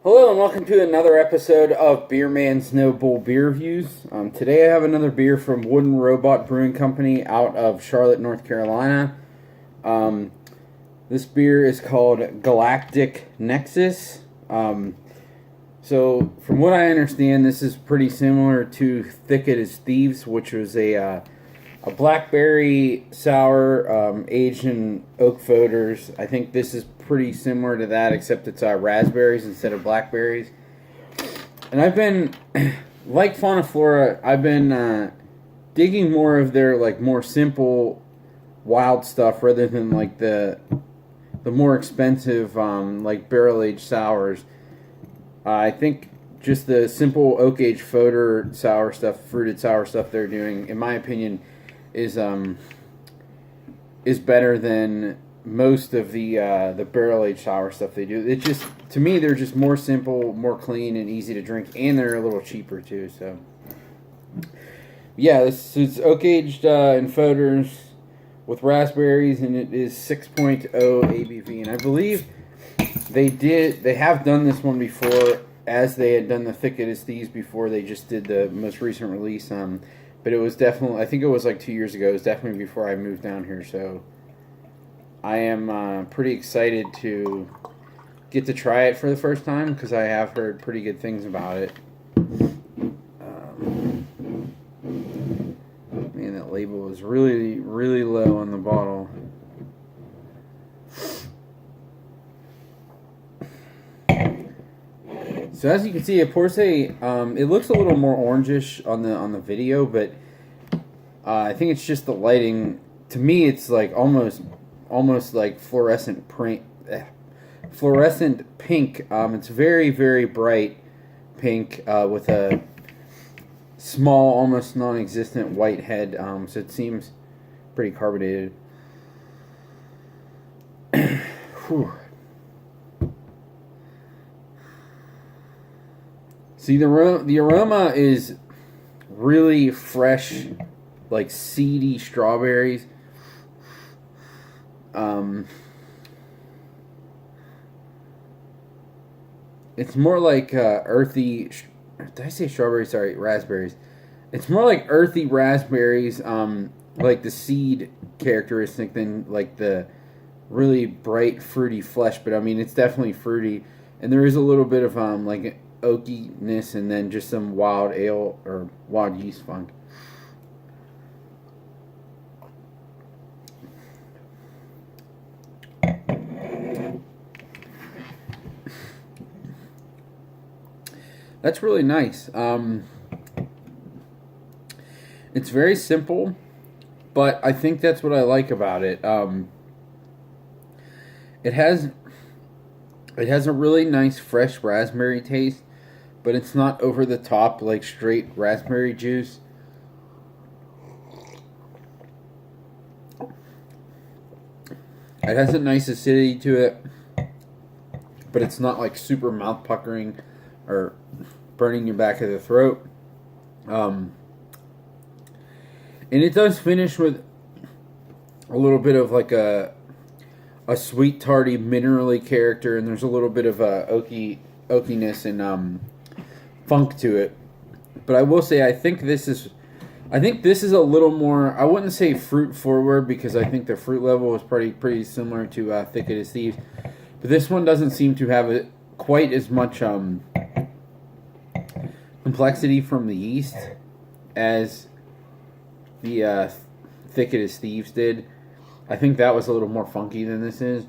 Hello and welcome to another episode of Beer Man's No Bull Beer Reviews. Today I have another beer from Wooden Robot Brewing Company out of Charlotte, North Carolina. This beer is called Galactic Nexus. So from what I understand, this is pretty similar to Thicket as Thieves, which was a blackberry sour aged in oak foeders. I think this is pretty similar to that, except it's raspberries instead of blackberries. And I've been, like Fauna Flora, I've been digging more of their more simple wild stuff rather than the more expensive barrel aged sours. I think just the simple oak aged foeder sour stuff, fruited sour stuff they're doing, in my opinion, is better than most of the barrel aged sour stuff they do. It just, to me, they're just more simple, more clean, and easy to drink, and they're a little cheaper too. So yeah, this is oak aged in foeders with raspberries, and it is 6.0 ABV. And I believe they have done this one before, as they had done the Thicket as Thieves before. They just did the most recent release. But it was definitely, I think it was like 2 years ago. It was definitely before I moved down here. So I am pretty excited to get to try it for the first time, because I have heard pretty good things about it. Man, that label is really, really low on the bottle. So as you can see, it pours it looks a little more orangish on the video, but I think it's just the lighting. To me, it's like almost like fluorescent pink. It's very, very bright pink with a small, almost non-existent white head. So it seems pretty carbonated. Whew. See, the aroma is really fresh, like seedy strawberries. It's more like earthy. Did I say strawberries? Sorry, raspberries. It's more like earthy raspberries, like the seed characteristic, than like the really bright fruity flesh. But I mean, it's definitely fruity, and there is a little bit of like oakiness, and then just some wild ale or wild yeast funk. That's really nice. It's very simple, but I think that's what I like about it. It has a really nice fresh raspberry taste, but it's not over the top like straight raspberry juice. It has a nice acidity to it, but it's not like super mouth puckering or burning your back of the throat. And it does finish with a little bit of like a sweet, tarty, minerally character, and there's a little bit of oakiness and funk to it. But I will say, I think this is a little more, I wouldn't say fruit forward, because I think the fruit level is pretty similar to Thicket as Thieves. But this one doesn't seem to have quite as much complexity from the yeast as the Thicket as Thieves did. I think that was a little more funky than this is.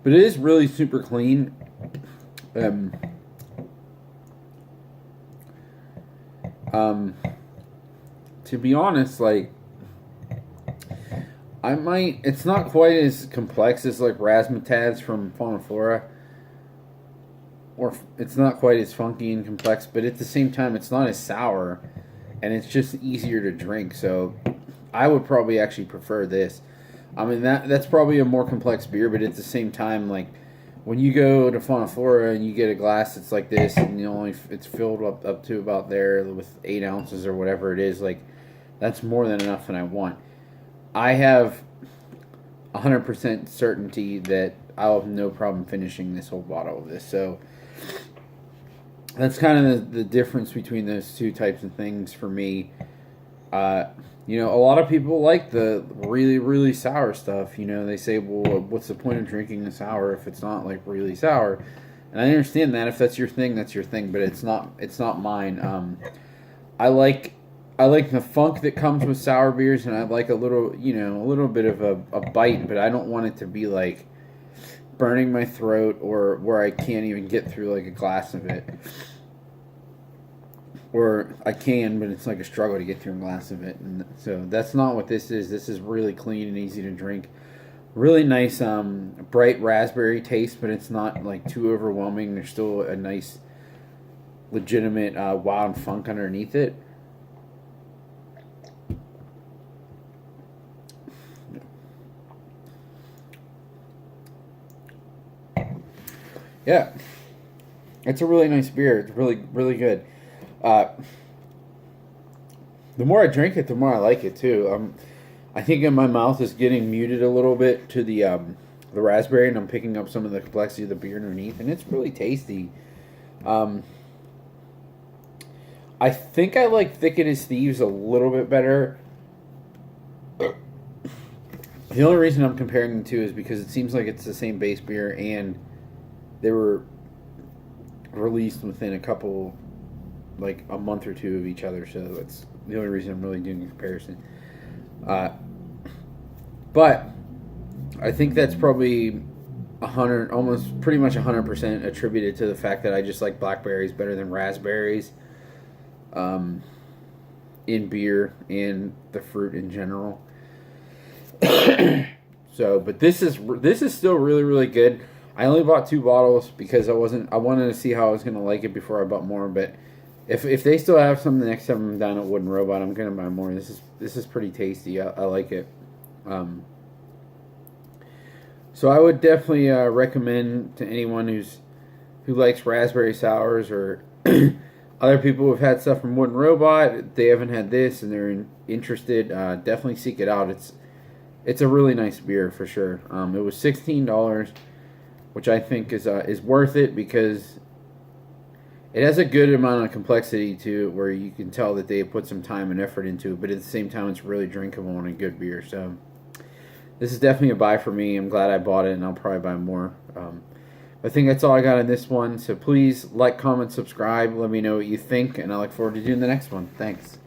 But it is really super clean. To be honest, like, it's not quite as complex as like Razzmatazz from Fauna Flora, or it's not quite as funky and complex, but at the same time, it's not as sour, and it's just easier to drink. So I would probably actually prefer this. I mean, that's probably a more complex beer, but at the same time, like, when you go to Fauna Flora and you get a glass that's like this, and it's filled up to about there with 8 ounces or whatever it is, like, that's more than enough than I want. I have 100% certainty that I'll have no problem finishing this whole bottle of this. So that's kind of the difference between those two types of things for me. You know, a lot of people like the really, really sour stuff. You know, they say, well, what's the point of drinking a sour if it's not like really sour? And I understand that. If that's your thing, that's your thing. But it's not. It's not mine. I like the funk that comes with sour beers, and I like a little, you know, a little bit of a bite. But I don't want it to be like burning my throat or where I can't even get through like a glass of it. Or I can, but it's like a struggle to get through a glass of it. And so that's not what this is. This is really clean and easy to drink. Really nice, bright raspberry taste, but it's not like too overwhelming. There's still a nice, legitimate wild funk underneath it. Yeah, it's a really nice beer. It's really, really good. The more I drink it, the more I like it too. I think my mouth is getting muted a little bit to the raspberry, and I'm picking up some of the complexity of the beer underneath, and it's really tasty. I think I like Thicket as Thieves a little bit better. The only reason I'm comparing them to is because it seems like it's the same base beer, and they were released within like a month or two of each other, so that's the only reason I'm really doing a comparison. But I think that's probably 100, almost pretty much 100% attributed to the fact that I just like blackberries better than raspberries in beer and the fruit in general. So, but this is still really, really good. I only bought 2 bottles because I wanted to see how I was gonna like it before I bought more. But if they still have some the next time I'm down at Wooden Robot, I'm gonna buy more. This is pretty tasty. I like it. So I would definitely recommend to anyone who likes raspberry sours, or other people who've had stuff from Wooden Robot. If they haven't had this and they're interested, definitely seek it out. It's a really nice beer for sure. It was $16, which I think is worth it because it has a good amount of complexity to it, where you can tell that they put some time and effort into it, but at the same time it's really drinkable and a good beer. So this is definitely a buy for me. I'm glad I bought it, and I'll probably buy more. I think that's all I got in this one. So please like, comment, subscribe. Let me know what you think, and I look forward to doing the next one. Thanks.